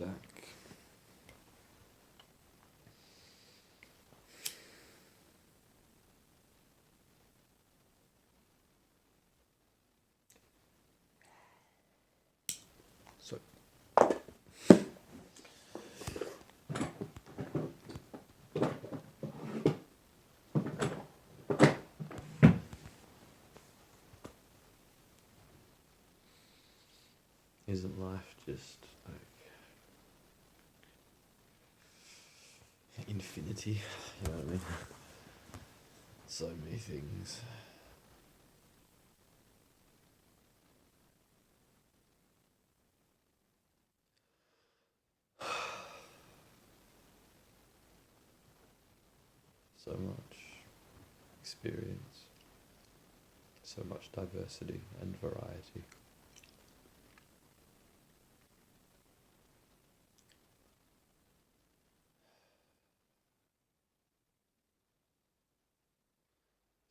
I'm back. So, isn't life just like infinity? You know what I mean? So many things. So much experience. So much diversity and variety.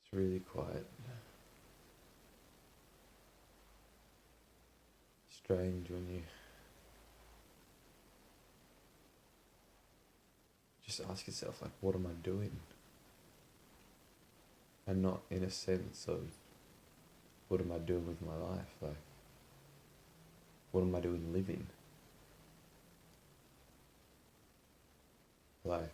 It's really quite strange when you just ask yourself, like, what am I doing? And not in a sense of, what am I doing with my life? Like, what am I doing living? Like,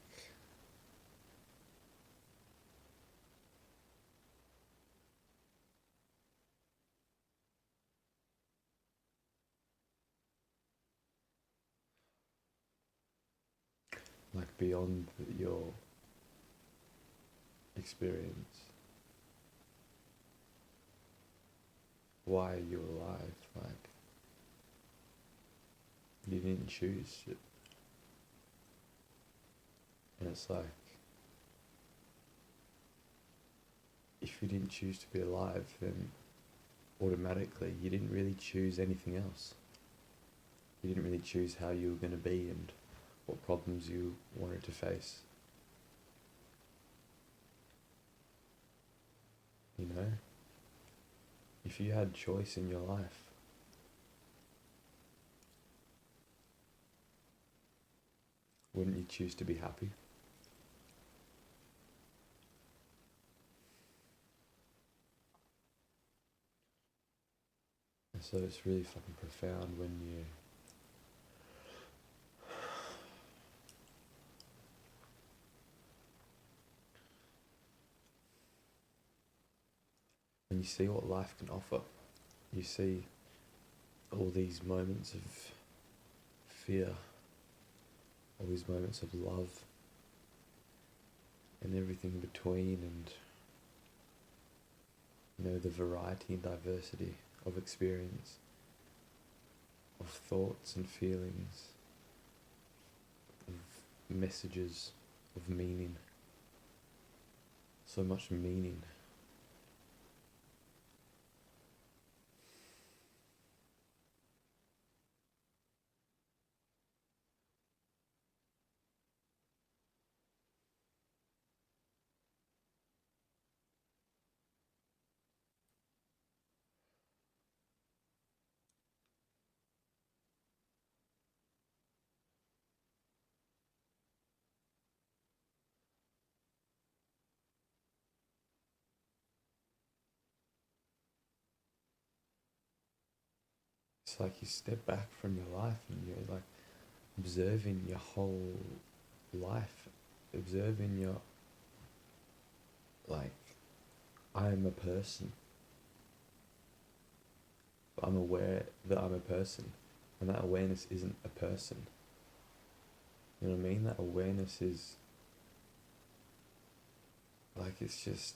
beyond your experience. Why are you alive? Like, you didn't choose it. And it's like, if you didn't choose to be alive, then automatically you didn't really choose anything else. You didn't really choose how you were going to be and what problems you wanted to face. You know? If you had choice in your life, wouldn't you choose to be happy? And so it's really fucking profound when you see what life can offer. You see all these moments of fear, all these moments of love, and everything in between, and the variety and diversity of experience, of thoughts and feelings, of messages, of meaning. So much meaning. It's like you step back from your life and you're like observing your whole life, observing your, like, I am a person. I'm aware that I'm a person, and that awareness isn't a person. You know what I mean? That awareness is, like, it's just,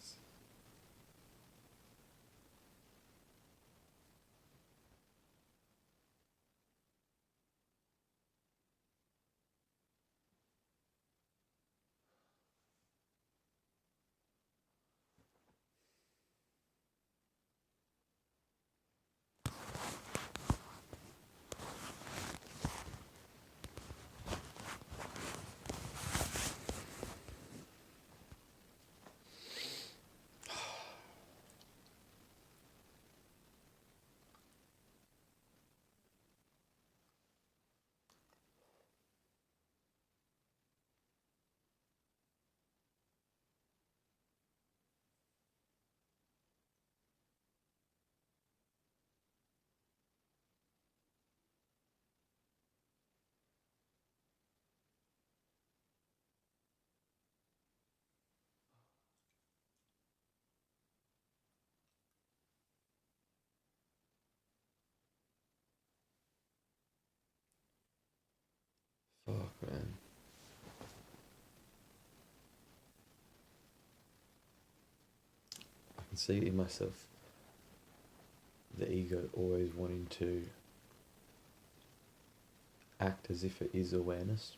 can see in myself the ego always wanting to act as if it is awareness.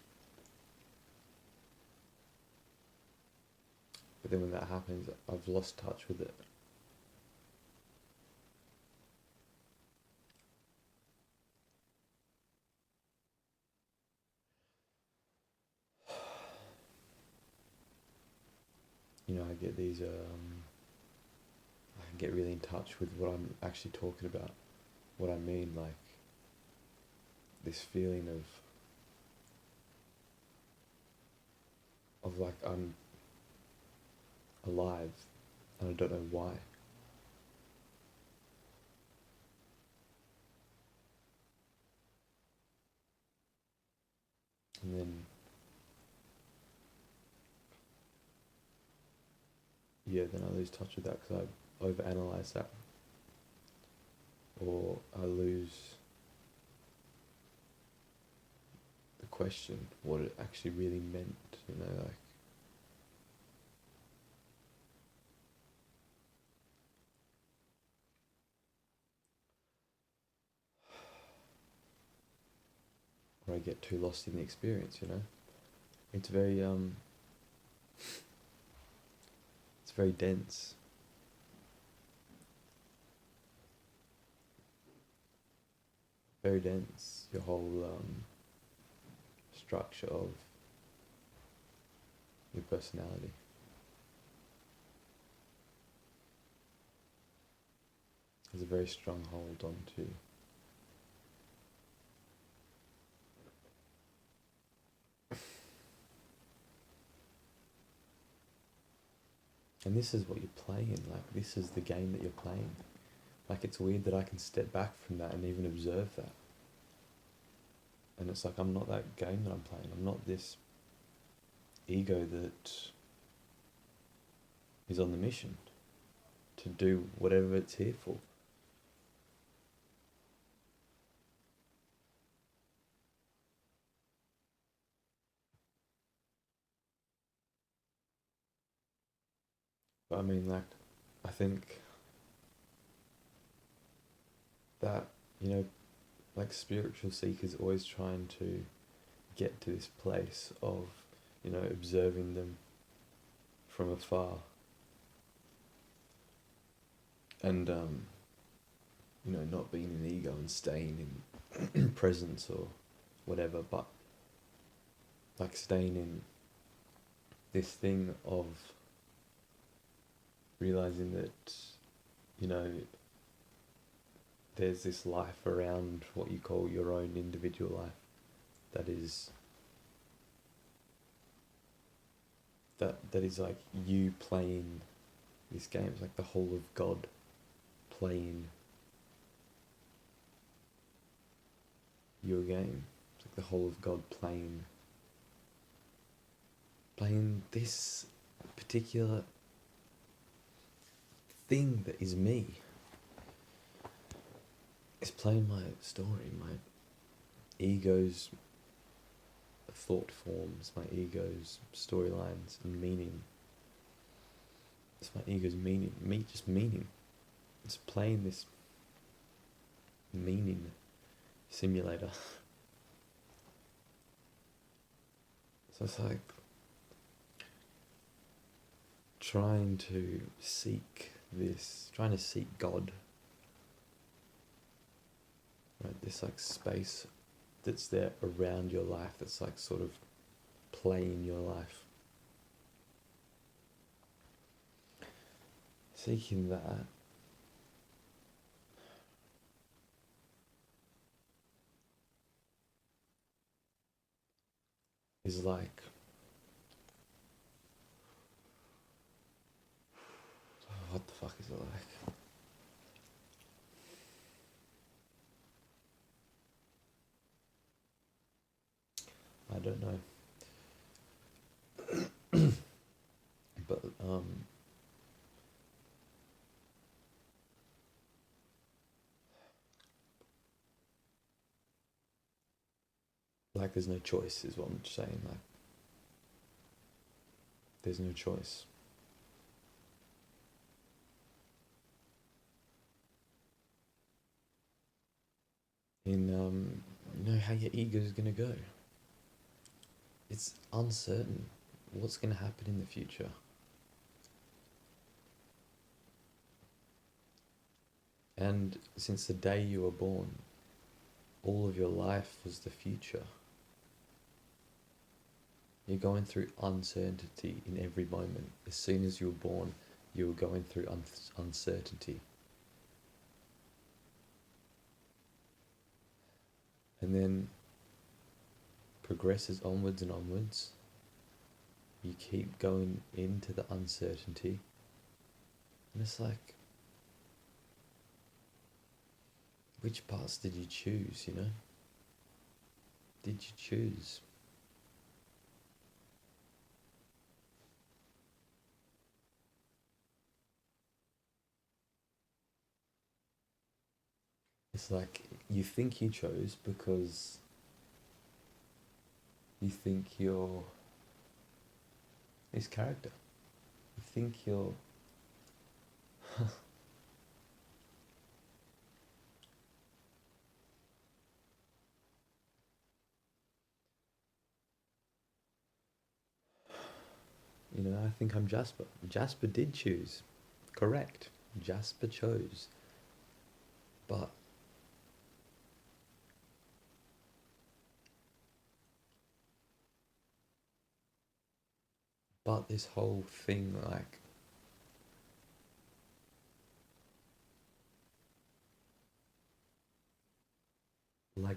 But then when that happens, I've lost touch with it. You know, I get these, I can get really in touch with what I'm actually talking about. What I mean, like, this feeling of like I'm alive and I don't know why. And then, yeah, then I lose touch with that because I overanalyze that. Or I lose the question, what it actually really meant, you know, like. Or I get too lost in the experience, you know. It's very, it's very dense. Very dense, your whole structure of your personality. Has a very strong hold onto. And this is what you're playing, like this is the game that you're playing. Like it's weird that I can step back from that and even observe that. And it's like I'm not that game that I'm playing. I'm not this ego that is on the mission to do whatever it's here for. But I mean, like, I think that, you know, like spiritual seekers always trying to get to this place of, you know, observing them from afar. And, you know, not being in ego and staying in presence or whatever, but like staying in this thing of realizing that, you know, there's this life around what you call your own individual life that is that is like you playing this game. It's like the whole of God playing your game. It's like the whole of God playing this particular thing that is me. It's playing my story, my ego's thought forms, my ego's storylines and meaning. It's my ego's meaning, just meaning. It's playing this meaning simulator. So it's like trying to seek God, right? This like space that's there around your life that's like sort of playing your life. Seeking that is like, what the fuck is it like? I don't know. But like there's no choice is what I'm saying. Like there's no choice. in how your ego is gonna go. It's uncertain what's gonna happen in the future. And since the day you were born, all of your life was the future. You're going through uncertainty in every moment. As soon as you were born, you were going through uncertainty. And then progresses onwards and onwards. You keep going into the uncertainty. And it's like, which parts did you choose, you know? Did you choose? It's like you think you chose because you think you're this character. You think you're I think I'm Jasper. Jasper did choose. Correct. Jasper chose. But this whole thing, like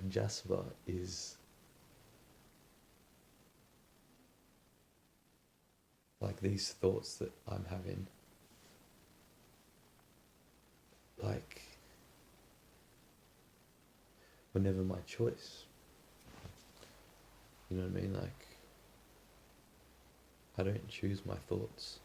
Jasper is like these thoughts that I'm having, like, were never my choice. You know what I mean? Like, I don't choose my thoughts.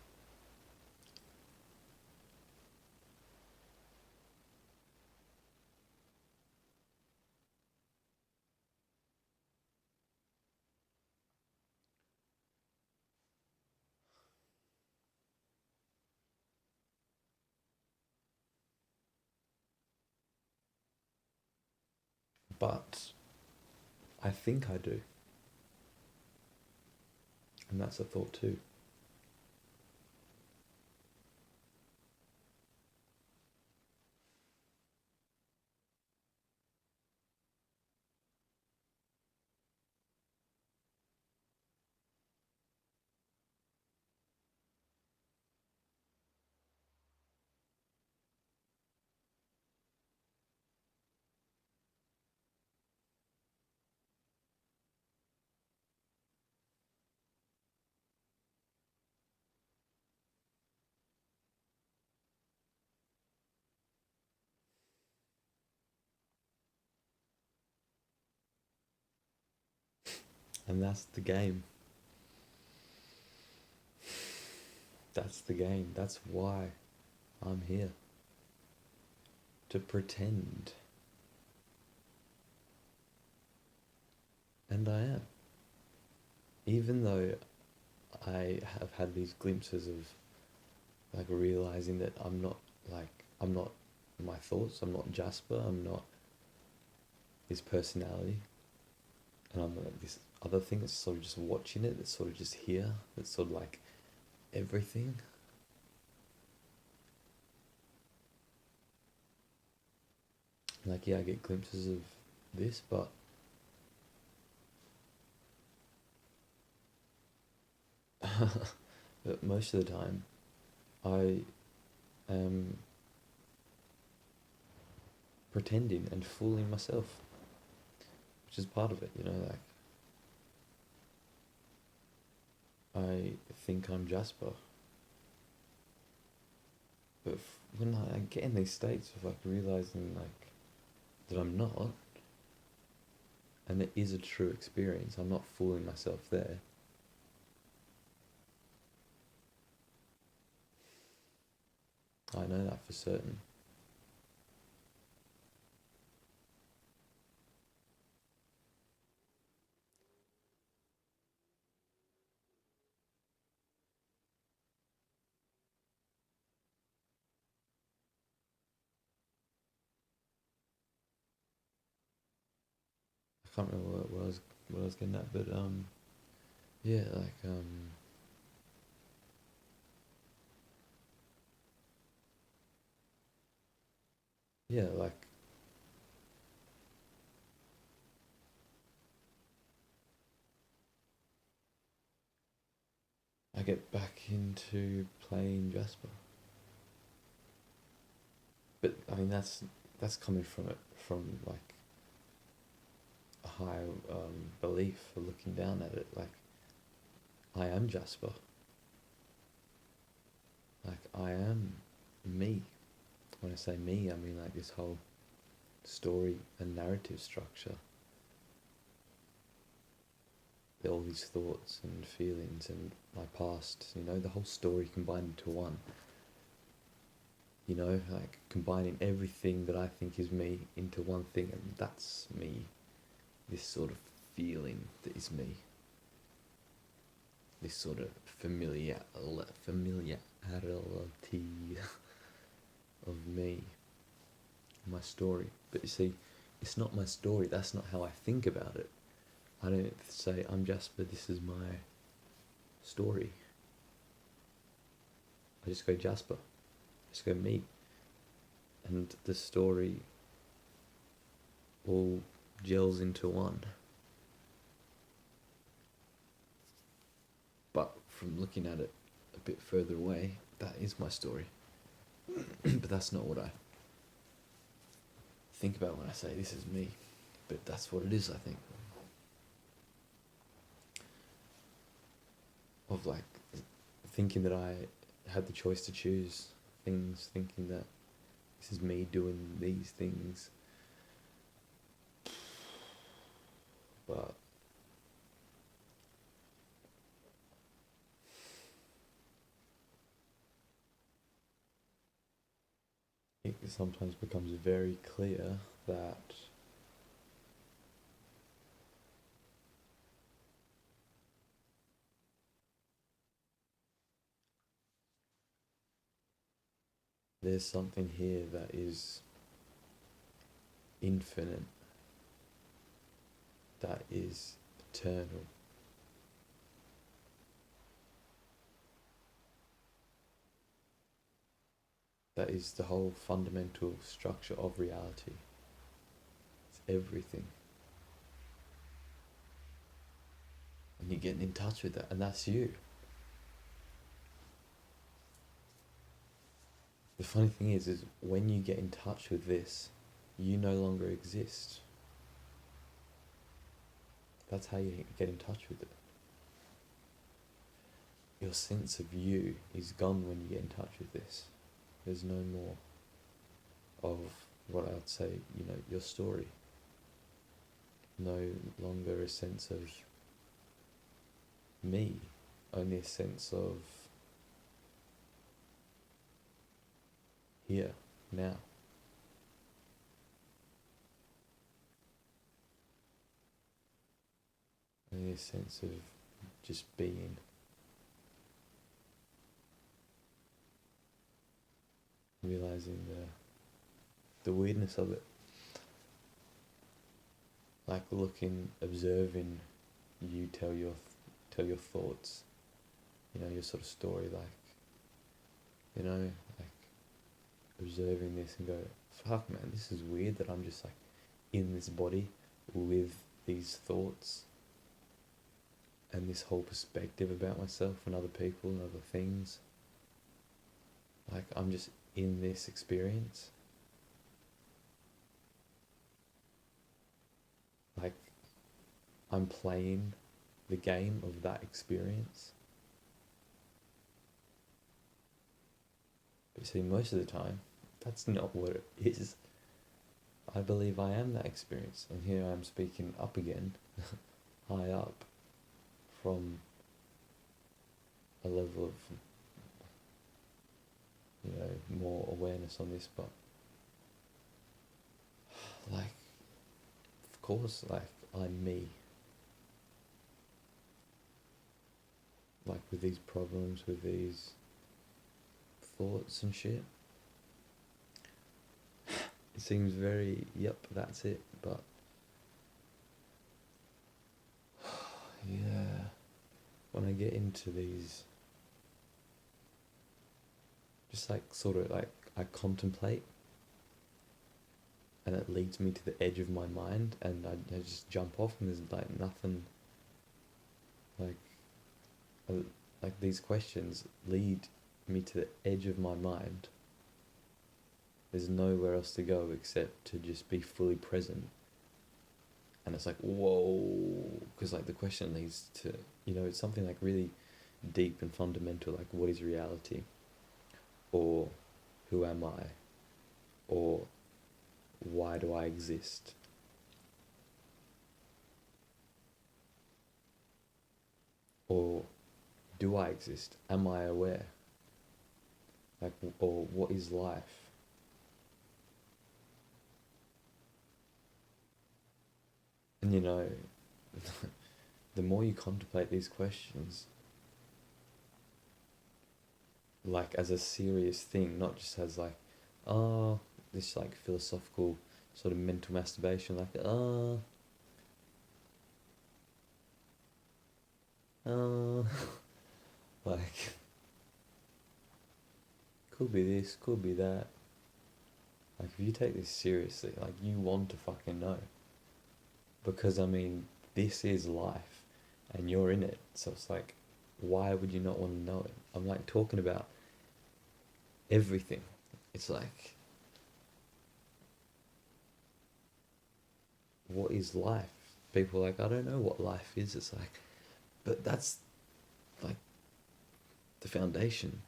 But I think I do. And that's a thought too. And that's the game. That's the game. That's why I'm here. To pretend. And I am. Even though I have had these glimpses of like realizing that I'm not my thoughts, I'm not Jasper, I'm not his personality, and I'm like this other thing that's sort of just watching it, that's sort of just here, that's sort of like everything. Like, yeah, I get glimpses of this, but but most of the time, I am pretending and fooling myself, which is part of it, like I think I'm Jasper, but when I get in these states of like realizing like that I'm not, and it is a true experience, I'm not fooling myself there. I know that for certain. can't remember what I was getting at, but yeah, like yeah, like I get back into playing Jasper, but I mean that's coming from it from like a high belief for looking down at it. Like I am Jasper. Like I am me. When I say me, I mean like this whole story and narrative structure. All these thoughts and feelings and my past, the whole story combined into one. Like combining everything that I think is me into one thing, and that's me. This sort of feeling that is me. This sort of familiarity of me, my story. But you see, it's not my story. That's not how I think about it. I don't say, I'm Jasper, this is my story. I just go Jasper. I just go me. And the story all gels into one. But from looking at it a bit further away, that is my story. But that's not what I think about when I say this is me. But that's what it is, I think. Of like thinking that I had the choice to choose things, thinking that this is me doing these things. But it sometimes becomes very clear that there's something here that is infinite, that is eternal. That is the whole fundamental structure of reality. It's everything. And you're getting in touch with that, and that's you. The funny thing is when you get in touch with this, you no longer exist. That's how you get in touch with it. Your sense of you is gone when you get in touch with this. There's no more of what I'd say, your story. No longer a sense of me, only a sense of here, now. Only a sense of just being. Realizing the weirdness of it. Like looking, observing you tell your thoughts, your sort of story, like observing this and go, fuck man, this is weird that I'm just like in this body with these thoughts and this whole perspective about myself and other people and other things. Like I'm just in this experience. Like I'm playing the game of that experience. But see, most of the time, that's not what it is. I believe I am that experience, and here I'm speaking up again, high up, from a level of, more awareness on this, but, like, of course, like, I'm me. Like, with these problems, with these thoughts and shit. It seems very, yep, that's it, but when I get into these, just like sort of like I contemplate, and it leads me to the edge of my mind, and I just jump off, and there's like nothing, like, uh, like these questions lead me to the edge of my mind. There's nowhere else to go except to just be fully present. And it's like, whoa, because like the question leads to, it's something like really deep and fundamental, like what is reality? Or who am I? Or why do I exist? Or do I exist? Am I aware? Like, or what is life? And the more you contemplate these questions, like as a serious thing, not just as like, oh, this like philosophical sort of mental masturbation, like, oh, like, could be this, could be that. Like, if you take this seriously, like, you want to fucking know. Because, I mean, this is life, and you're in it, so it's like, why would you not want to know it? I'm like talking about everything. It's like, what is life? People are like, I don't know what life is. It's like, but that's like the foundation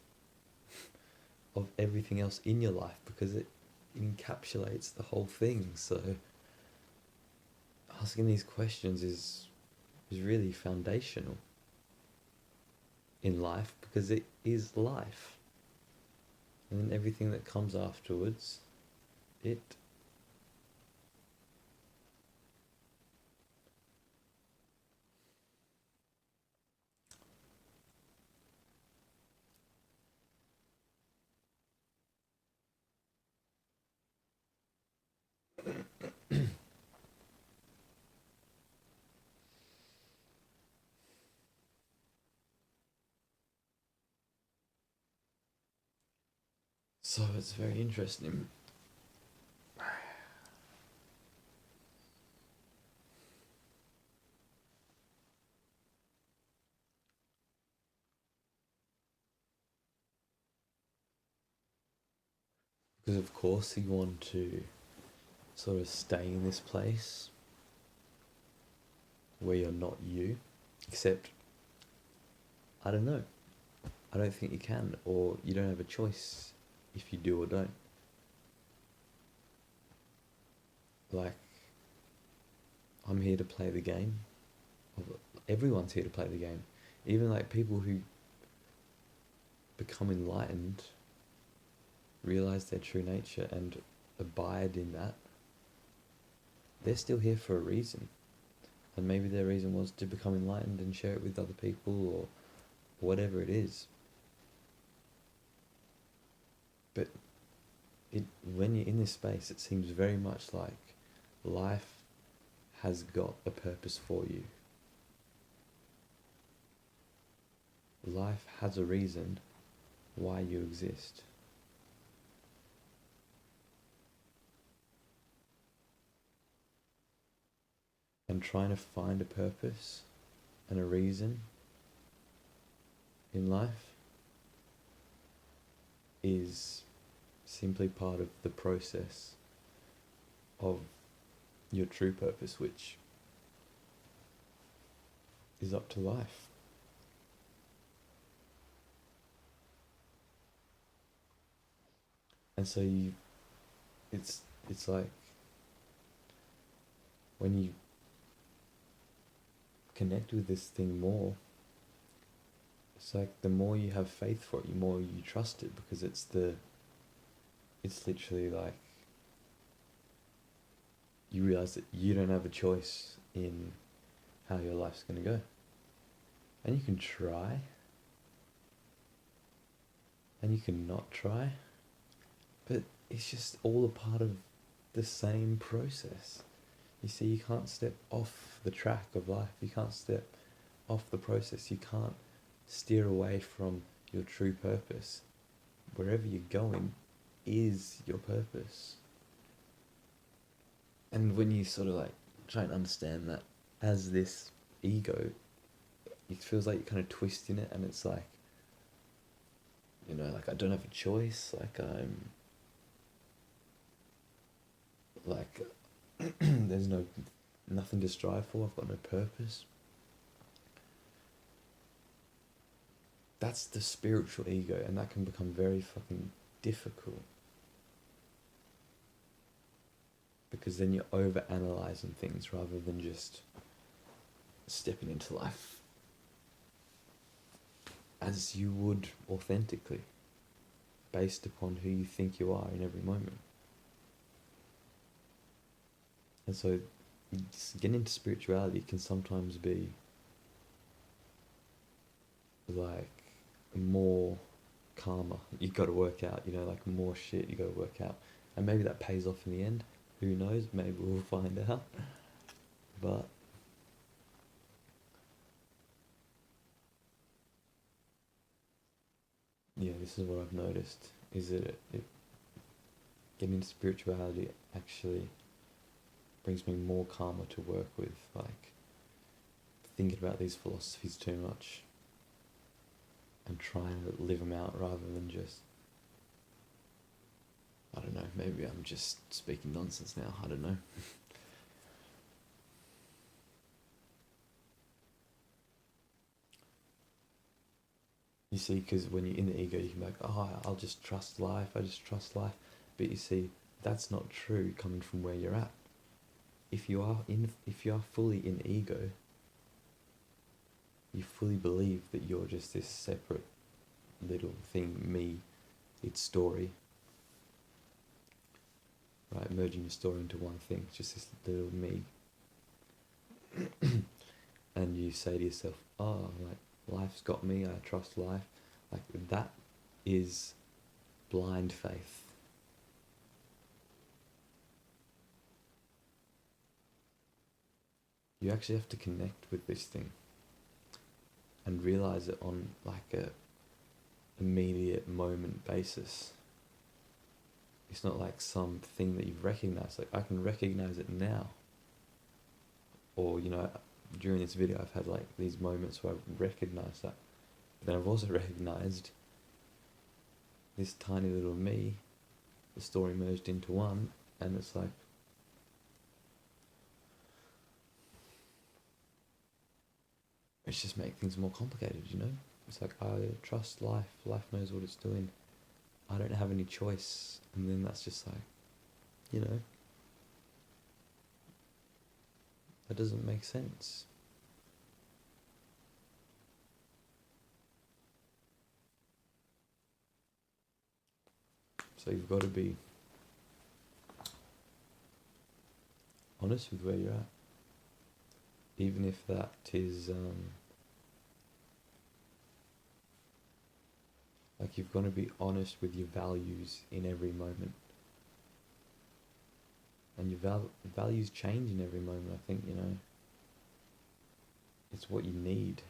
of everything else in your life, because it encapsulates the whole thing. So asking these questions is really foundational in life, because it is life. And then everything that comes afterwards, it so it's very interesting. Because of course you want to sort of stay in this place where you're not you, except I don't know. I don't think you can, or you don't have a choice if you do or don't. Like, I'm here to play the game. Everyone's here to play the game. Even like people who become enlightened, realize their true nature and abide in that, they're still here for a reason. And maybe their reason was to become enlightened and share it with other people, or whatever it is. But when you're in this space, it seems very much like life has got a purpose for you. Life has a reason why you exist. And trying to find a purpose and a reason in life is simply part of the process of your true purpose, which is up to life. And so it's like when you connect with this thing more, it's like the more you have faith for it, the more you trust it, because it's literally like you realize that you don't have a choice in how your life's going to go. And you can try, and you can not try, but it's just all a part of the same process. You see, you can't step off the track of life. You can't step off the process. You can't steer away from your true purpose. Wherever you're going is your purpose. And when you sort of like try and understand that as this ego, it feels like you're kind of twisting it, and it's like, you know, like I don't have a choice, like I'm like there's nothing to strive for, I've got no purpose. That's the spiritual ego, and that can become very fucking difficult. Because then you're over analyzing things rather than just stepping into life as you would authentically, based upon who you think you are in every moment. And so getting into spirituality can sometimes be like more karma you got to work out, you know, like more shit you got to work out. And maybe that pays off in the end. Who knows? Maybe we'll find out. But yeah, this is what I've noticed, is that getting into spirituality actually brings me more karma to work with, like thinking about these philosophies too much and trying to live them out rather than just, I don't know, maybe I'm just speaking nonsense now, I don't know. You see, because when you're in the ego, you can be like, oh, I'll just trust life, I just trust life. But you see, that's not true coming from where you're at. If you are fully in ego, you fully believe that you're just this separate little thing, me, its story, right? Merging your story into one thing, just this little me. And you say to yourself, oh, like, life's got me, I trust life. Like, that is blind faith. You actually have to connect with this thing and realize it on like a immediate moment basis. It's not like something that you've recognized. Like, I can recognize it now. Or, you know, during this video I've had like these moments where I've recognized that. But then I've also recognized this tiny little me, the story merged into one, and it's like, it's just make things more complicated, you know? It's like, I trust life, life knows what it's doing, I don't have any choice. And then that's just like, you know, that doesn't make sense. So you've got to be honest with where you're at, even if that is like, you've got to be honest with your values in every moment. And your values change in every moment, I think, you know. It's what you need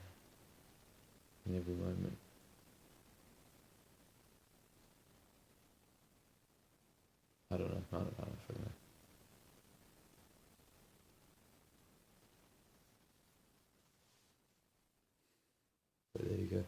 in every moment. I don't know if I know. But there you go.